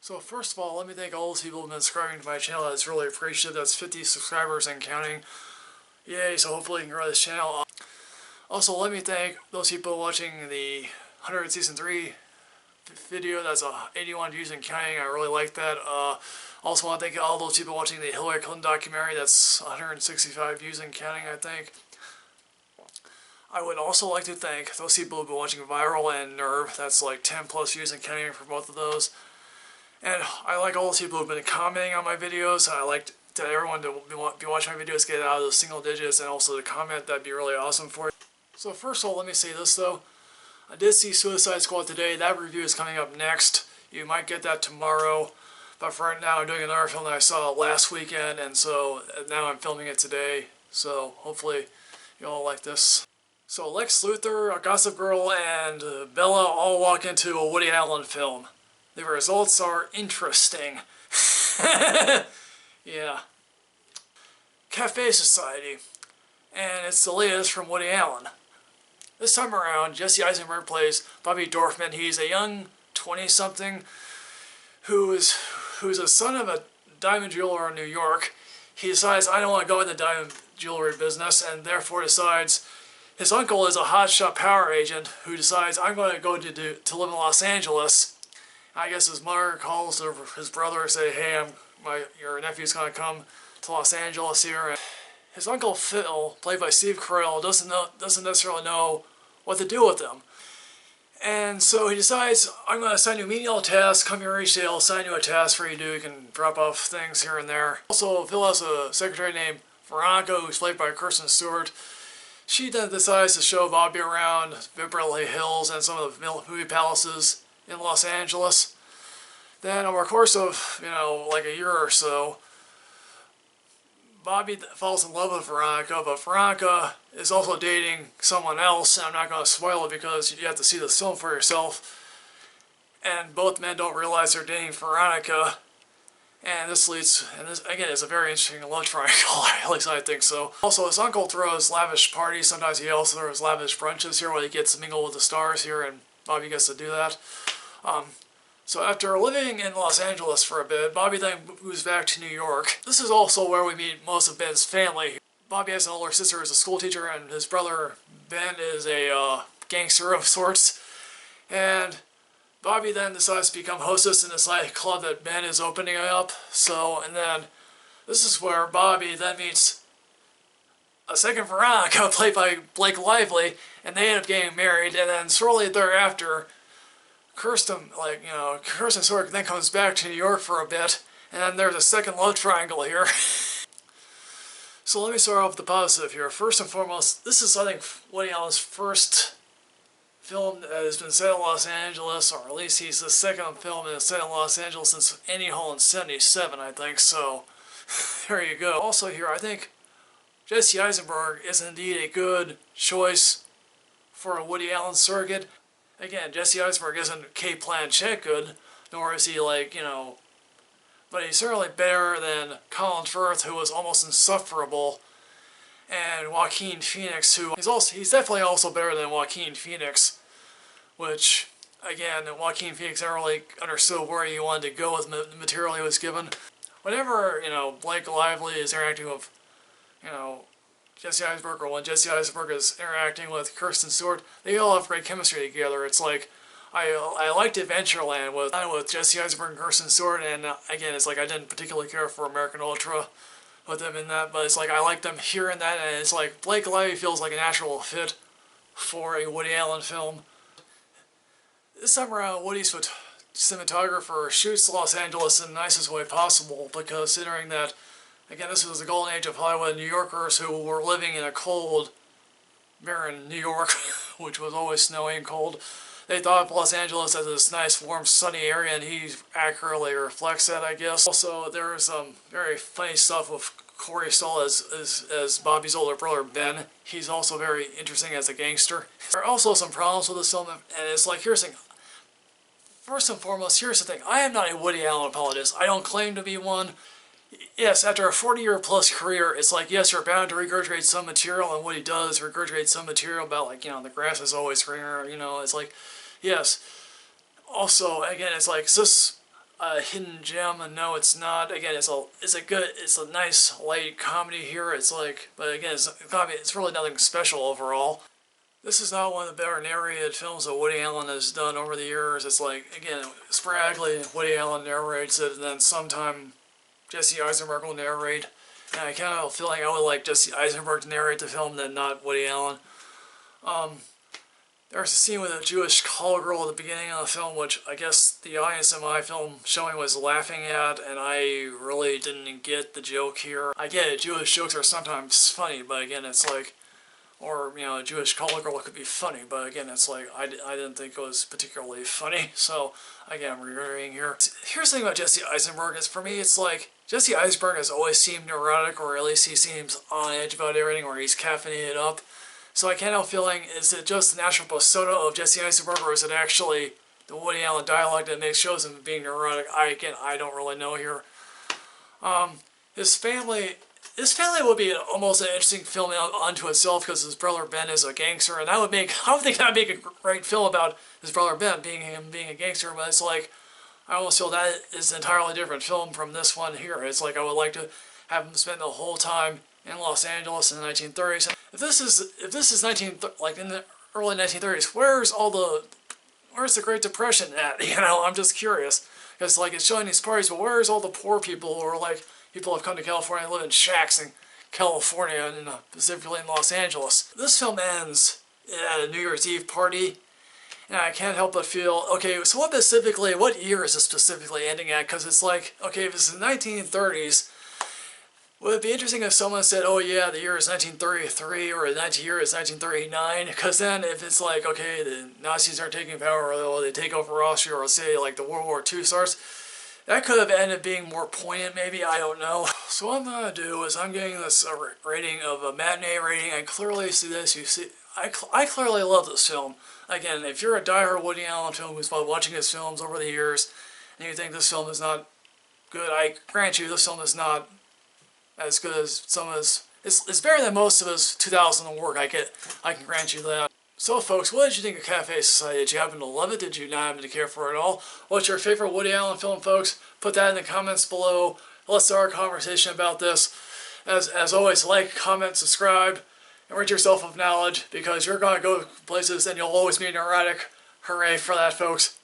So first of all, let me thank all those people who have been subscribing to my channel. That's really appreciative. That's 50 subscribers and counting. Yay, so hopefully you can grow this channel. Also, let me thank those people watching the 100 Season 3 video. That's 81 views and counting. I really like that. Also want to thank all those people watching the Hillary Clinton documentary. That's 165 views and counting, I think. I would also like to thank those people who've been watching Viral and Nerve. That's like 10 plus views and counting for both of those. And I like all those people who've been commenting on my videos. I like to everyone to be watching my videos get out of those single digits, and also to comment. That'd be really awesome for you. So first of all, let me say this though. I did see Suicide Squad today. That review is coming up next. You might get that tomorrow. But for right now, I'm doing another film that I saw last weekend, and so now I'm filming it today. So hopefully you all like this. So Lex Luthor, a Gossip Girl, and Bella all walk into a Woody Allen film. The results are interesting. Yeah. Cafe Society. And it's the latest from Woody Allen. This time around, Jesse Eisenberg plays Bobby Dorfman. He's a young 20-something who's a son of a diamond jeweler in New York. He decides, I don't want to go in the diamond jewelry business, and therefore decides his uncle is a hotshot power agent who decides, I'm going to go to live in Los Angeles. I guess his mother calls his brother and say, hey, your nephew's going to come to Los Angeles here. And his uncle Phil, played by Steve Carrell, doesn't necessarily know what to do with him. And so he decides, I'm going to assign you a menial task, come here each day, I'll assign you a task for you to do, you can drop off things here and there. Also, Phil has a secretary named Veronica, who's played by Kirsten Stewart. She then decides to show Bobby around Beverly Hills and some of the movie palaces in Los Angeles. Then over the course of, like a year or so, Bobby falls in love with Veronica, but Veronica is also dating someone else, and I'm not going to spoil it because you have to see this film for yourself. And both men don't realize they're dating Veronica, and this again is a very interesting love triangle, at least I think so. Also, his uncle throws lavish parties. Sometimes he also throws lavish brunches here where he gets to mingle with the stars here, and Bobby gets to do that. So after living in Los Angeles for a bit, Bobby then moves back to New York. This is also where we meet most of Ben's family. Bobby has an older sister who's a school teacher, and his brother Ben is a gangster of sorts. And Bobby then decides to become hostess in this club that Ben is opening up. And then this is where Bobby then meets a second Veronica, played by Blake Lively, and they end up getting married. And then shortly thereafter, Kirsten Stewart then comes back to New York for a bit, and then there's a second love triangle here. So let me start off with the positive here. First and foremost, this is, I think, Woody Allen's first film that has been set in Los Angeles, or at least he's the second film that's set in Los Angeles since Annie Hall in '77, I think, so there you go. Also here, I think Jesse Eisenberg is indeed a good choice for a Woody Allen surrogate. Again, Jesse Eisenberg isn't Kate Blanchett good, nor is he but he's certainly better than Colin Firth, who was almost insufferable, and Joaquin Phoenix, who he's definitely also better than Joaquin Phoenix, which, again, Joaquin Phoenix never really understood where he wanted to go with the material he was given. Whenever, Blake Lively is interacting with, Jesse Eisenberg, or when Jesse Eisenberg is interacting with Kirsten Stewart, they all have great chemistry together. It's like, I liked Adventureland with Jesse Eisenberg and Kirsten Stewart, and again, it's like I didn't particularly care for American Ultra with them in that, but it's like I like them here in that, and it's like Blake Lively feels like a natural fit for a Woody Allen film. This time around, Woody's cinematographer shoots Los Angeles in the nicest way possible, because considering that, again, this was the golden age of Hollywood New Yorkers who were living in a cold, barren New York, which was always snowy and cold. They thought of Los Angeles as this nice, warm, sunny area, and he accurately reflects that, I guess. Also, there is some very funny stuff with Corey Stoll as Bobby's older brother, Ben. He's also very interesting as a gangster. There are also some problems with this film, and it's like, here's the thing. First and foremost, here's the thing. I am not a Woody Allen apologist. I don't claim to be one. Yes, after a 40-year-plus career, it's like, yes, you're bound to regurgitate some material, and what he does regurgitate some material about, like, the grass is always greener, it's like, yes. Also, again, it's like, is this a hidden gem, and no, it's not. Again, it's a nice light comedy here. It's like, but again, it's really nothing special overall. This is not one of the better narrated films that Woody Allen has done over the years. It's like, again, sporadically Woody Allen narrates it, and then sometime Jesse Eisenberg will narrate. And I kind of have a feeling I would like Jesse Eisenberg to narrate the film than not Woody Allen. There's a scene with a Jewish call girl at the beginning of the film, which I guess the audience in my film showing was laughing at, and I really didn't get the joke here. I get it, Jewish jokes are sometimes funny, but again, it's like, or, you know, a Jewish call girl could be funny, but again, it's like, I didn't think it was particularly funny, so again, I'm reiterating here. Here's the thing about Jesse Eisenberg, is for me, it's like, Jesse Eisenberg has always seemed neurotic, or at least he seems on edge about everything, or he's caffeinated up. So I can't help feeling, is it just the natural persona of Jesse Eisenberg, or is it actually the Woody Allen dialogue that shows him being neurotic? I don't really know here. His family would be almost an interesting film unto itself, because his brother Ben is a gangster, and I would think that'd make a great film about his brother Ben being a gangster. But it's like, I almost feel that is an entirely different film from this one here. It's like, I would like to have him spend the whole time in Los Angeles in the 1930s. If this is like in the early 1930s, where's the Great Depression at? You know, I'm just curious, because like it's showing these parties, but where's all the poor people, or like people who have come to California and live in shacks in California, and specifically in Los Angeles? This film ends at a New Year's Eve party, and I can't help but feel, okay, so what year is this specifically ending at? Because it's like, okay, if it's the 1930s, would it be interesting if someone said, oh yeah, the year is 1933, or the year is 1939? Because then if it's like, okay, the Nazis are taking power, or they take over Austria, or say like the World War II starts, that could have ended up being more poignant, maybe, I don't know. So what I'm going to do is I'm getting this rating of a matinee rating. I clearly see this, I clearly love this film. Again, if you're a diehard Woody Allen film who's been watching his films over the years, and you think this film is not good, I grant you this film is not as good as some of his, it's better than most of his 2000 work, I can grant you that. So folks, what did you think of Cafe Society? Did you happen to love it? Did you not happen to care for it at all? What's your favorite Woody Allen film, folks? Put that in the comments below. Let's start a conversation about this. As always, like, comment, subscribe, and rid yourself of knowledge, because you're going to go places and you'll always be neurotic. Hooray for that, folks.